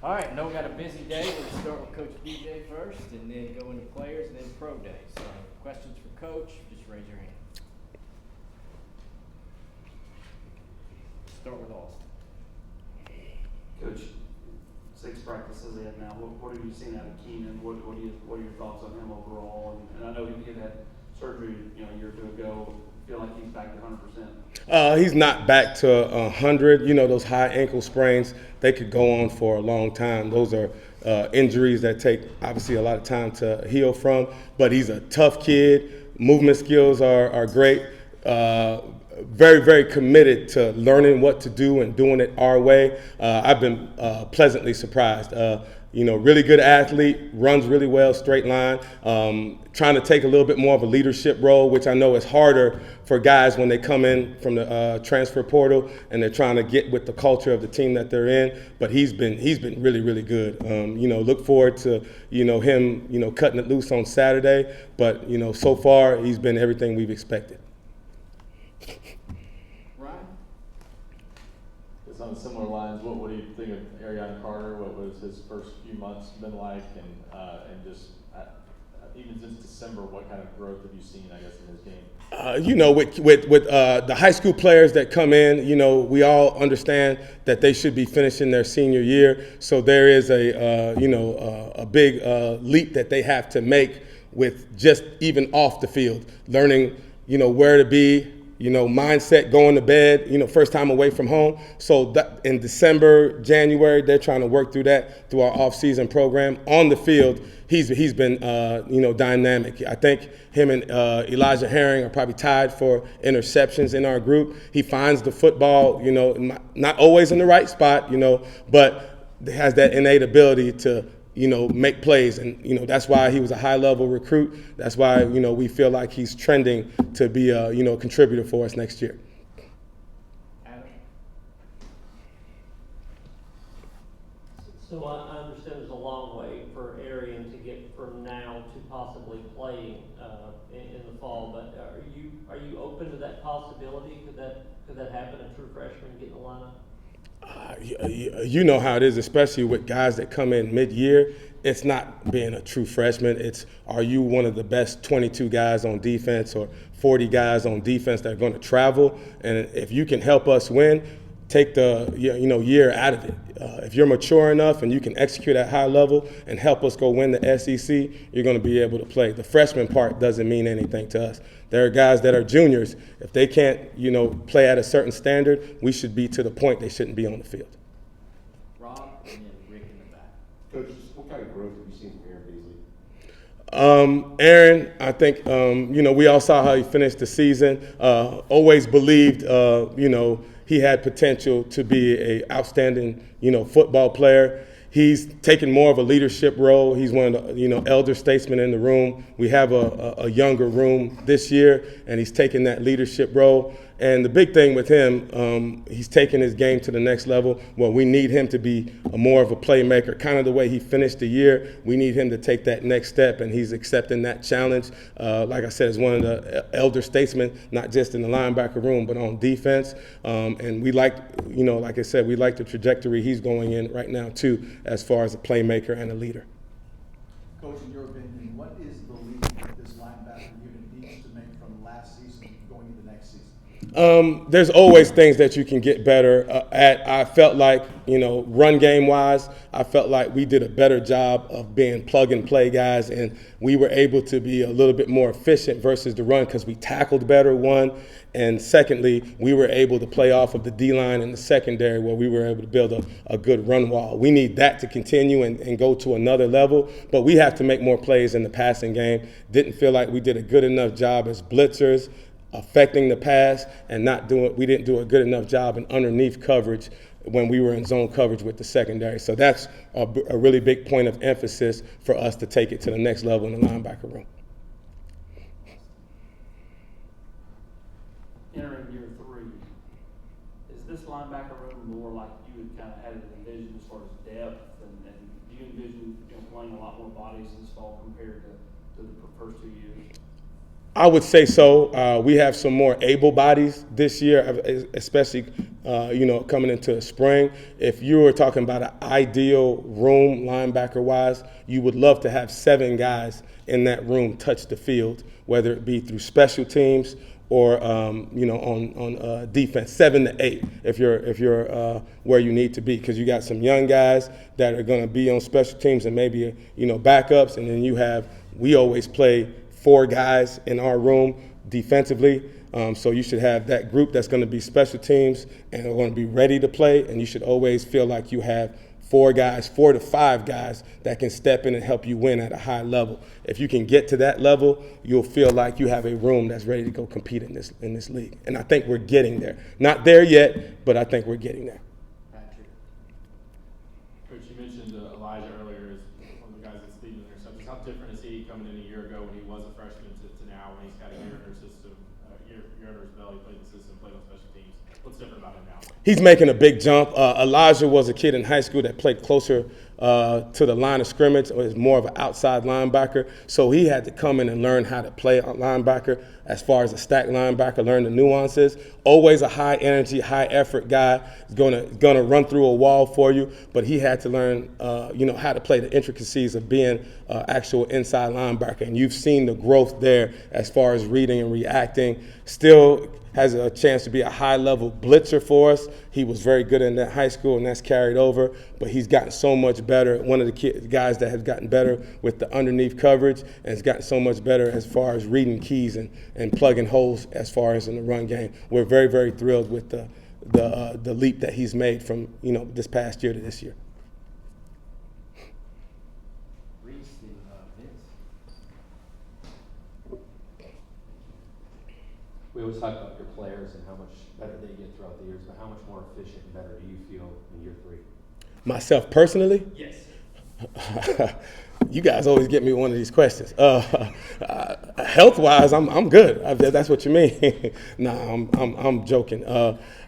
All right, no, we got a busy day. We'll start with Coach BJ first, and then go into players, and then pro day. So, questions for Coach? Just raise your hand. Start with Austin. Coach, 6 practices in now. What have you seen out of Keenan? What are your thoughts on him overall? And I know he had surgery, a year or two ago. Feel like he's back to 100%. He's not back to 100. Those high ankle sprains, they could go on for a long time. Those are injuries that take, obviously, a lot of time to heal from. But he's a tough kid. Movement skills are great. Very, very committed to learning what to do and doing it our way. I've been pleasantly surprised. Really good athlete, runs really well, straight line. Trying to take a little bit more of a leadership role, which I know is harder for guys when they come in from the transfer portal and they're trying to get with the culture of the team that they're in. But he's been really, really good. Look forward to him cutting it loose on Saturday. But so far he's been everything we've expected. It's on similar lines. What do you think of Arion Carter? What was his first few months been like, and just even since December, what kind of growth have you seen, I guess, in his game? With the high school players that come in, we all understand that they should be finishing their senior year. So there is a big leap that they have to make with just even off the field, learning, where to be. Mindset, going to bed, first time away from home. So that in December, January, they're trying to work through that through our off-season program. On the field, he's been, dynamic. I think him and Elijah Herring are probably tied for interceptions in our group. He finds the football, not always in the right spot, but has that innate ability to make plays. And, that's why he was a high-level recruit. That's why, we feel like he's trending to be a, contributor for us next year. Adam? So I understand there's a long way for Arian to get from now to possibly playing in the fall, but are you open to that possibility? Could that happen, a true freshman get in the lineup? You know how it is, especially with guys that come in mid-year. It's not being a true freshman. It's, are you one of the best 22 guys on defense or 40 guys on defense that are going to travel? And if you can help us win, take the year out of it. If you're mature enough and you can execute at high level and help us go win the SEC, you're going to be able to play. The freshman part doesn't mean anything to us. There are guys that are juniors. If they can't, play at a certain standard, we should be to the point they shouldn't be on the field. Rob, and then Rick in the back. Coach, what kind of growth have you seen from Aaron Beasley? Aaron, I think, we all saw how he finished the season. Always believed, he had potential to be an outstanding, football player. He's taken more of a leadership role. He's one of the, elder statesmen in the room. We have a younger room this year, and he's taken that leadership role. And the big thing with him, he's taken his game to the next level. Well, we need him to be more of a playmaker, kind of the way he finished the year. We need him to take that next step, and he's accepting that challenge. Like I said, as one of the elder statesmen, not just in the linebacker room, but on defense. And we like, like I said, we like the trajectory he's going in right now, too, as far as a playmaker and a leader. Coach, in your opinion, what is the leap that this linebacker unit needs to make from last season going into next season? There's always things that you can get better at. I felt like, run game wise, I felt like we did a better job of being plug and play guys, and we were able to be a little bit more efficient versus the run because we tackled better, one. And secondly, we were able to play off of the D-line in the secondary where we were able to build a good run wall. We need that to continue and go to another level, but we have to make more plays in the passing game. Didn't feel like we did a good enough job as blitzers, affecting the pass, and we didn't do a good enough job in underneath coverage when we were in zone coverage with the secondary. So that's a really big point of emphasis for us to take it to the next level in the linebacker room. Entering year 3, is this linebacker room more like you would kind of had it envisioned as far as depth, and do you envision playing a lot more bodies this fall compared to the first 2 years? I would say so. We have some more able bodies this year, especially coming into the spring. If you were talking about an ideal room linebacker wise, you would love to have 7 guys in that room touch the field, whether it be through special teams or on defense, 7 to 8 if you're where you need to be, because you got some young guys that are going to be on special teams and maybe backups, and then we always play 4 guys in our room defensively. So you should have that group that's going to be special teams and are going to be ready to play, and you should always feel like you have 4 to 5 guys that can step in and help you win at a high level. If you can get to that level, you'll feel like you have a room that's ready to go compete in this league. And I think we're getting there. Not there yet, but I think we're getting there. Coach, you mentioned Elijah earlier as one of the guys that's leading the interceptions. How different is he coming in a year ago when he was a freshman to now when he's got a year under his system, year under his belt, he played the system, played on special teams? What's different about him now? He's making a big jump. Elijah was a kid in high school that played closer to the line of scrimmage, or is more of an outside linebacker. So he had to come in and learn how to play a linebacker as far as a stack linebacker, learn the nuances. Always a high energy, high effort guy. He's gonna run through a wall for you, but he had to learn how to play the intricacies of being actual inside linebacker. And you've seen the growth there as far as reading and reacting. Still has a chance to be a high-level blitzer for us. He was very good in that high school, and that's carried over. But he's gotten so much better. One of the guys that has gotten better with the underneath coverage, and has gotten so much better as far as reading keys and plugging holes as far as in the run game. We're very, very thrilled with the leap that he's made from this past year to this year. We always talk about your players and how much better they get throughout the years, but how much more efficient and better do you feel in year 3? Myself personally? Yes. You guys always get me one of these questions. Health-wise, I'm good. That's what you mean. Nah, I'm joking.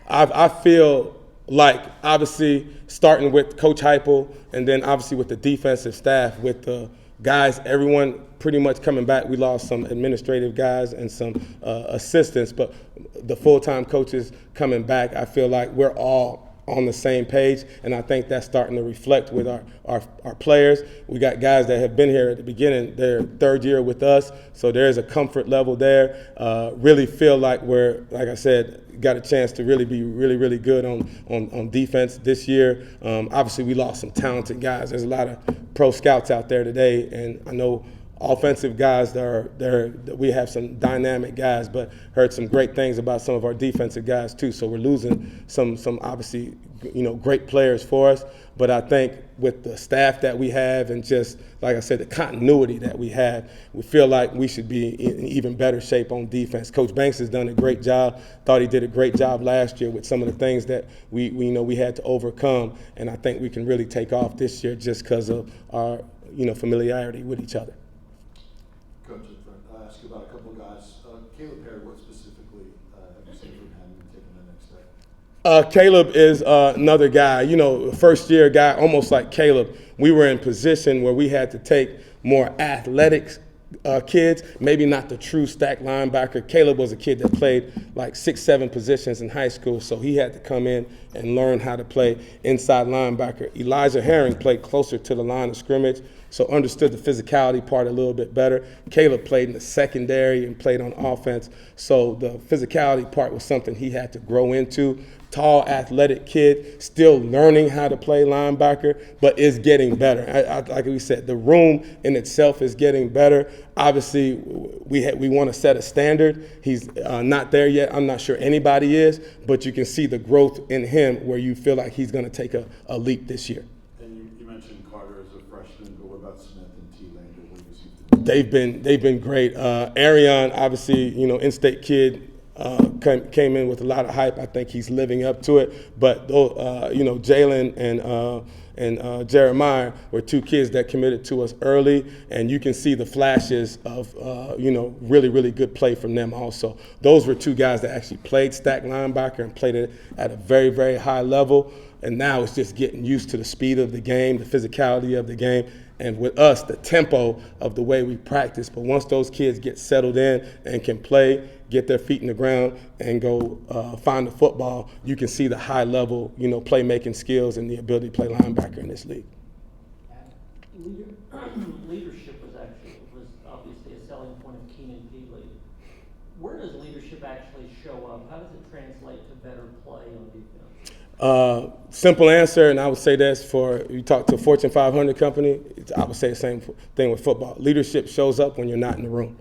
I feel like, obviously, starting with Coach Heupel, and then obviously with the defensive staff, with the guys, everyone pretty much coming back. We lost some administrative guys and some assistants, but the full-time coaches coming back, I feel like we're all on the same page, and I think that's starting to reflect with our players. We got guys that have been here at the beginning, their 3rd year with us, so there's a comfort level there. Really feel like we're, like I said, got a chance to really be really good on defense this year. Obviously, we lost some talented guys. There's a lot of pro scouts out there today, and I know offensive guys we have some dynamic guys, but heard some great things about some of our defensive guys too. So we're losing some obviously great players for us. But I think with the staff that we have and just, like I said, the continuity that we have, we feel like we should be in even better shape on defense. Coach Banks has done a great job. Thought he did a great job last year with some of the things that we had to overcome. And I think we can really take off this year just because of our familiarity with each other. Coach, I'll ask you about a couple of guys. Caleb Perry, what specifically have you seen from him taking the next step? Caleb is another guy, first year guy, almost like Caleb. We were in position where we had to take more athletic kids, maybe not the true stack linebacker. Caleb was a kid that played like 6-7 positions in high school, so he had to come in and learn how to play inside linebacker. Elijah Herring played closer to the line of scrimmage, so understood the physicality part a little bit better. Caleb played in the secondary and played on offense, so the physicality part was something he had to grow into. Tall, athletic kid, still learning how to play linebacker, but is getting better. Like we said, the room in itself is getting better. Obviously, we want to set a standard. He's not there yet. I'm not sure anybody is, but you can see the growth in him where you feel like he's going to take a leap this year. And you mentioned Carter as a freshman, but what about Smith and T-Lander? What do you see? They've been great. Arion, obviously, in-state kid. Came in with a lot of hype. I think he's living up to it. But Jalen and Jeremiah were 2 kids that committed to us early, and you can see the flashes of really good play from them also. Those were 2 guys that actually played stack linebacker and played it at a very, very high level. And now it's just getting used to the speed of the game, the physicality of the game, and with us, the tempo of the way we practice. But once those kids get settled in and can play, get their feet in the ground, and go find the football, you can see the high level, playmaking skills and the ability to play linebacker in this league. Leadership was obviously a selling point of Keenan Peely. Where does leadership actually show up? How does it translate to better play on defense? Simple answer, and I would say this for you talk to a Fortune 500 company, I would say the same thing with football. Leadership shows up when you're not in the room.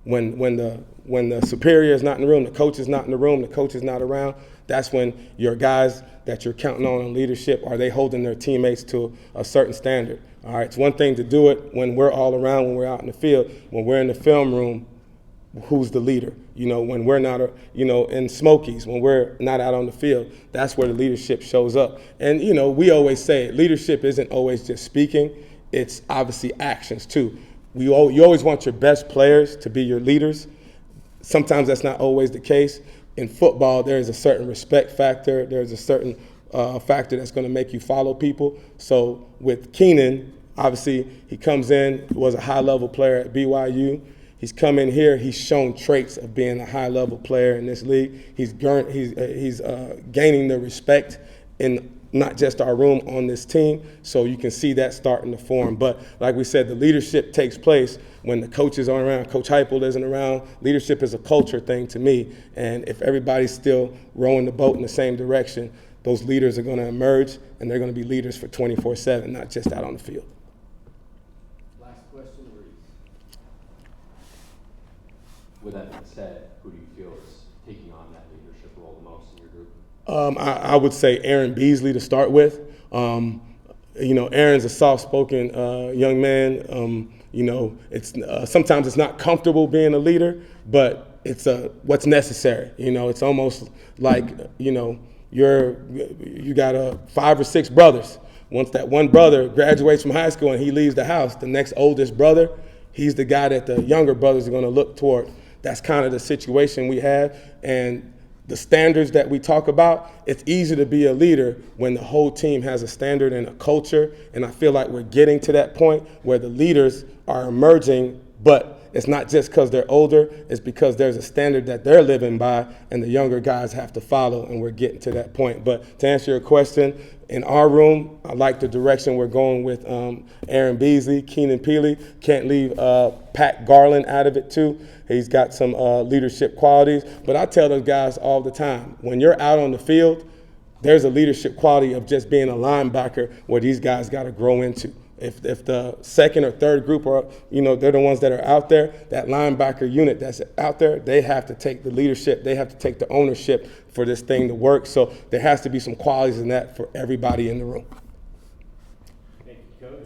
When the superior is not in the room, the coach is not in the room, the coach is not around, that's when your guys that you're counting on in leadership, are they holding their teammates to a certain standard? All right, it's one thing to do it when we're all around, when we're out in the field. When we're in the film room, who's the leader? When we're not, in Smokies, when we're not out on the field, that's where the leadership shows up. And, we always say leadership isn't always just speaking, it's obviously actions too. You always want your best players to be your leaders. Sometimes that's not always the case. In football, there is a certain respect factor. There's a certain factor that's going to make you follow people. So with Keenan, obviously he comes in, was a high-level player at BYU. He's come in here. He's shown traits of being a high-level player in this league. He's gaining the respect in not just our room on this team. So you can see that starting to form. But like we said, the leadership takes place when the coaches aren't around. Coach Heupel isn't around. Leadership is a culture thing to me. And if everybody's still rowing the boat in the same direction, those leaders are going to emerge, and they're going to be leaders for 24/7, not just out on the field. Last question, Reese. With that being said, who do you feel is taking on that leadership role the most in your group? I would say Aaron Beasley to start with. Aaron's a soft-spoken young man. Sometimes it's not comfortable being a leader, but it's what's necessary. It's almost like you got 5 or 6 brothers. Once that one brother graduates from high school and he leaves the house, the next oldest brother, he's the guy that the younger brothers are going to look toward. That's kind of the situation we have. And the standards that we talk about, it's easy to be a leader when the whole team has a standard and a culture. And I feel like we're getting to that point where the leaders are emerging, but it's not just because they're older, it's because there's a standard that they're living by and the younger guys have to follow, and we're getting to that point. But to answer your question, in our room, I like the direction we're going with Aaron Beasley, Keenan Peely. Can't leave Pat Garland out of it too. He's got some leadership qualities. But I tell those guys all the time, when you're out on the field, there's a leadership quality of just being a linebacker where these guys got to grow into. If the second or third group are, they're the ones that are out there, that linebacker unit that's out there, they have to take the leadership. They have to take the ownership for this thing to work. So there has to be some qualities in that for everybody in the room. Thank you, Coach.